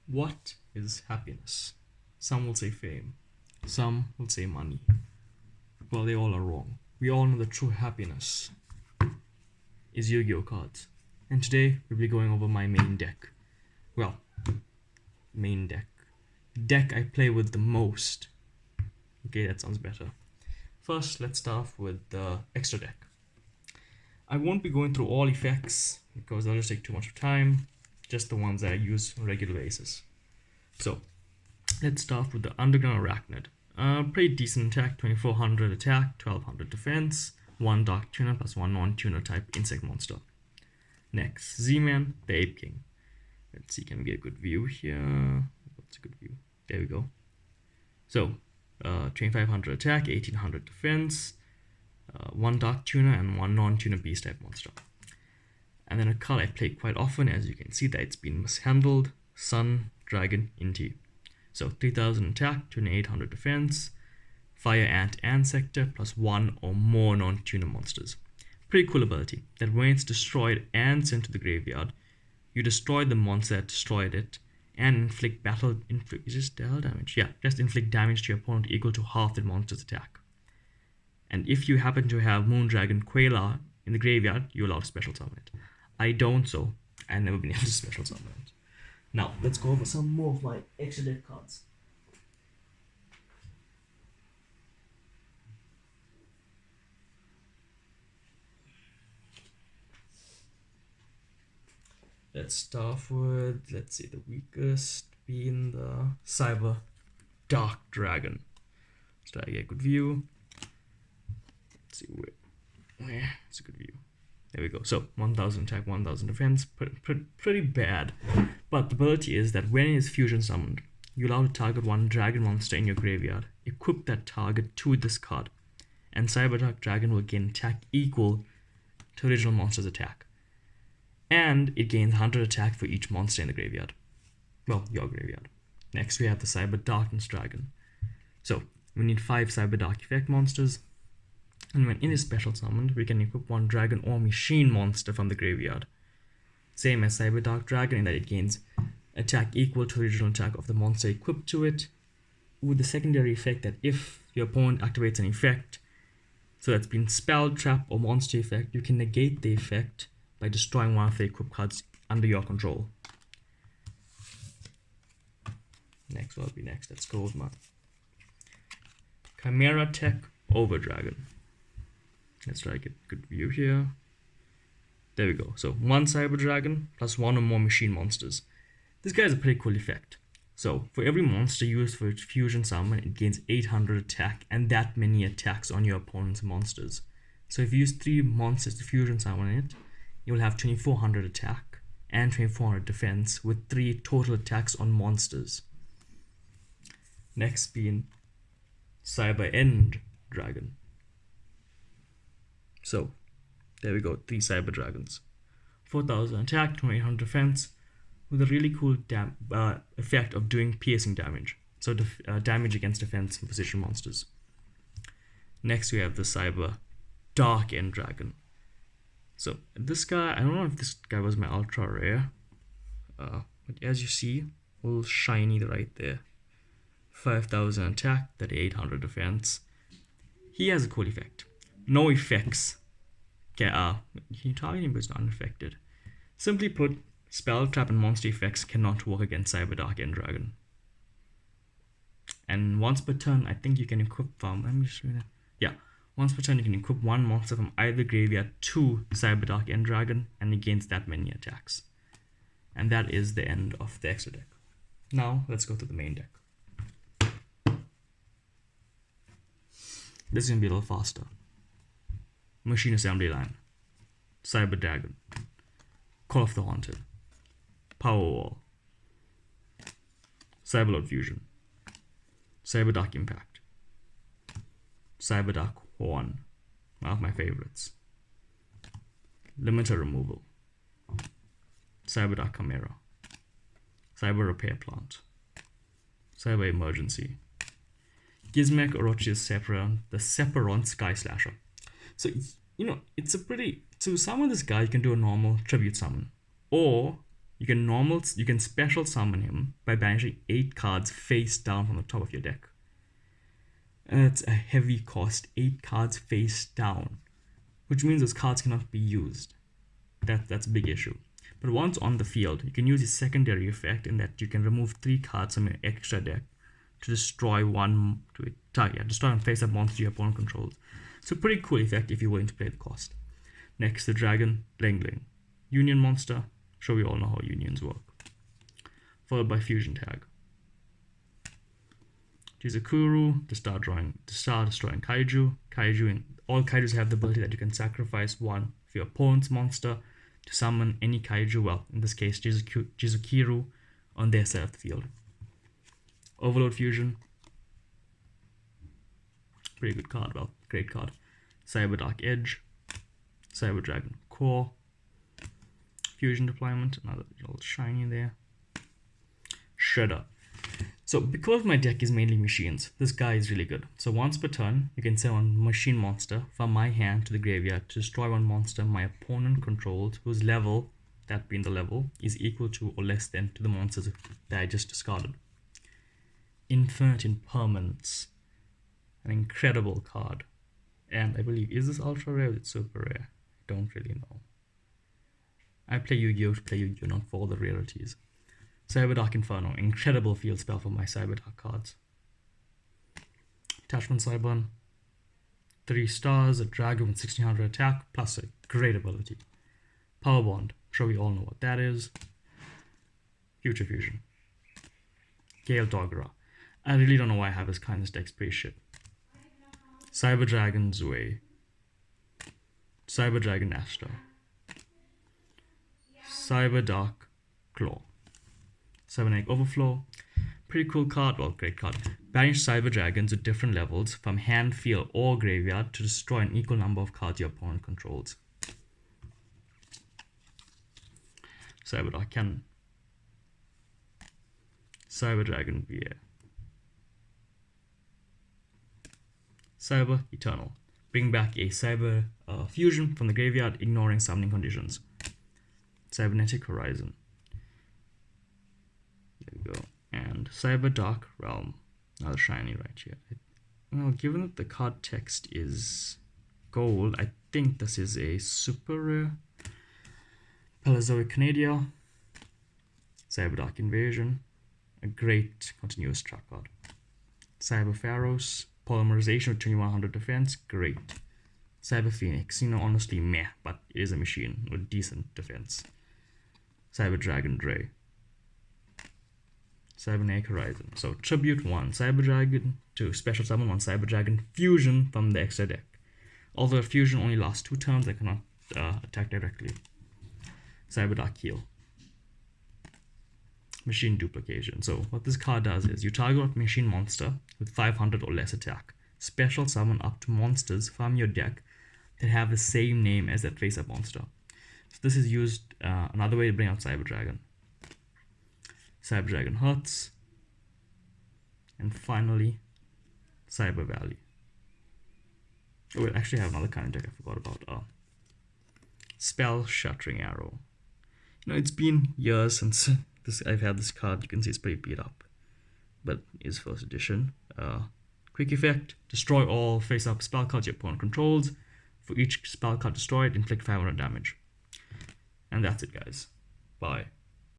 What is happiness? Some will say fame. Some will say money. Well, they all are wrong. We all know the true happiness is Yu-Gi-Oh cards. And today we'll be going over my main deck. Well, main deck. Deck I play with the most. Okay, that sounds better. First, let's start off with the extra deck. I won't be going through all effects because that'll just take too much time. Just the ones that I use on a regular basis. So, let's start with the Underground Arachnid. Pretty decent attack, 2400 attack, 1200 defense, 1 Dark Tuner plus 1 non-tuner type insect monster. Next, Z-Man, the Ape King. Let's see, can we get a good view here? What's a good view? There we go. So, 2500 attack, 1800 defense, 1 Dark Tuner and 1 non-tuner beast type monster. And then a card I play quite often, as you can see that it's been mishandled, Sun Dragon Inti. So 3000 attack, 2800 defense, Fire Ant and Sector plus 1 or more non-tuner monsters. Pretty cool ability that when it's destroyed and sent to the graveyard, you destroy the monster that destroyed it and inflict just damage. Yeah, just inflict damage to your opponent equal to half the monster's attack. And if you happen to have Moondragon Quailar in the graveyard, you're allowed to special summon it. I don't, so I've never been able to special summon it. Now, let's go over some more of my extra deck cards. Let's start with, let's see, the weakest being the Cyberdark Dragon. Let's try to get a good view. Let's see where it's a good view. There we go. So 1000 attack, 1000 defense, pretty bad. But the ability is that when it is fusion summoned, you're allowed to target one dragon monster in your graveyard. Equip that target to this card, and Cyberdark Dragon will gain attack equal to original monster's attack. And it gains 100 attack for each monster in the graveyard. Well, your graveyard. Next we have the Cyber Darkness Dragon. So we need 5 Cyberdark effect monsters. And when it is special summoned, we can equip one dragon or machine monster from the graveyard. Same as Cyberdark Dragon in that it gains attack equal to the original attack of the monster equipped to it, with the secondary effect that if your opponent activates an effect, so that's been spell, trap, or monster effect, you can negate the effect by destroying one of the equipped cards under your control. Next, what will be next? Let's go with my Chimera Tech Over Dragon. Let's try to get a good view here. There we go. So 1 Cyber Dragon plus 1 or more machine monsters. This guy has a pretty cool effect. So for every monster used for its fusion summon, it gains 800 attack and that many attacks on your opponent's monsters. So if you use 3 monsters to fusion summon it, you will have 2400 attack and 2400 defense with 3 total attacks on monsters. Next being Cyber End Dragon. So there we go, 3 Cyber Dragons. 4000 attack, 2800 defense, with a really cool effect of doing piercing damage. So damage against defense and position monsters. Next we have the Cyber Dark End Dragon. So this guy, I don't know if this guy was my ultra rare, but as you see, a little shiny right there. 5000 attack, 3800 defense. He has a cool effect. No effects. Can you target him but it's not unaffected. Simply put, spell, trap, and monster effects cannot work against Cyberdark End Dragon. And once per turn, I think you can equip once per turn you can equip one monster from either graveyard to Cyberdark End Dragon, and it gains that many attacks. And that is the end of the extra deck. Now let's go to the main deck. This is gonna be a little faster. Machine Assembly Line, Cyber Dragon, Call of the Haunted, Powerwall, Cyberlord Fusion, Cyberdark Impact, Cyberdark Horn, one of my favorites, Limiter Removal, Cyberdark Chimera, Cyber Repair Plant, Cyber Emergency, Gizmek Orochi's the Separon Sky Slasher. So, it's a pretty... To summon this guy, you can do a normal tribute summon. Or You can special summon him by banishing 8 cards face down from the top of your deck. And it's a heavy cost, 8 cards face down, which means those cards cannot be used. That's a big issue. But once on the field, you can use his secondary effect in that you can remove 3 cards from your extra deck to destroy one destroy and face up monster your opponent controls. So pretty cool effect if you're willing to play the cost. Next, the Dragon Ling Ling. Union monster. Sure, we all know how unions work. Followed by Fusion Tag. Choose a Kuru to start destroying Kaiju. All Kaijus have the ability that you can sacrifice one of your opponent's monster to summon any Kaiju, well, in this case, Jizukiru, on their side of the field. Overload Fusion. Pretty good card, well, great card. Cyberdark Edge. Cyber Dragon Core. Fusion Deployment, another little shiny there. Shredder. So because my deck is mainly machines, this guy is really good. So once per turn, you can send one machine monster from my hand to the graveyard to destroy one monster my opponent controls, whose level, that being the level, is equal to or less than to the monsters that I just discarded. Infinite Impermanence. An incredible card. And I believe, is this ultra rare or is it super rare? I don't really know. I play Yu-Gi-Oh! To play Yu-Gi-Oh! Not for all the rarities. Cyberdark Inferno, incredible field spell for my Cyberdark cards. Attachment Cyburn, 3 stars, a dragon with 1600 attack, plus a great ability. Power Bond, I'm sure we all know what that is. Future Fusion. Gale Doggerah. I really don't know why I have this kind of deck, pretty shit. Cyber Dragon Zwei. Cyber Dragon Astra. Cyberdark Claw. Cybernetic Overflow. Pretty cool card, well, great card. Banish Cyber Dragons with different levels from hand, field, or graveyard to destroy an equal number of cards your opponent controls. Cyberdark Cannon. Cyber Dragon VA. Cyber Eternal. Bring back a Cyber Fusion from the graveyard, ignoring summoning conditions. Cybernetic Horizon. There we go. And Cyberdark Realm. Another shiny right here. Well, given that the card text is gold, I think this is a super rare. Paleozoic Canadia. Cyberdark Invasion. A great continuous trap card. Cyber Pharaohs. Polymerization with 2100 defense. Great. Cyber Phoenix. You know, honestly, meh, but it is a machine with decent defense. Cyber Dragon Dre. Cybernetic Horizon. So tribute 1 Cyber Dragon to special summon 1 Cyber Dragon Fusion from the extra deck. Although fusion only lasts 2 turns, I cannot attack directly. Cyberdark Heal. Machine Duplication. So what this card does is you target a machine monster with 500 or less attack. Special summon up to monsters from your deck that have the same name as that face-up monster. So this is used another way to bring out Cyber Dragon. Cyber Dragon Hertz. And finally, Cyber Valley. Oh, wait, actually I have another kind of deck I forgot about. Spell Shattering Arrow. You know, it's been years since I've had this card. You can see it's pretty beat up, but it's first edition. Quick effect: destroy all face-up spell cards your opponent controls. For each spell card destroyed, inflict 500 damage. And that's it, guys. Bye.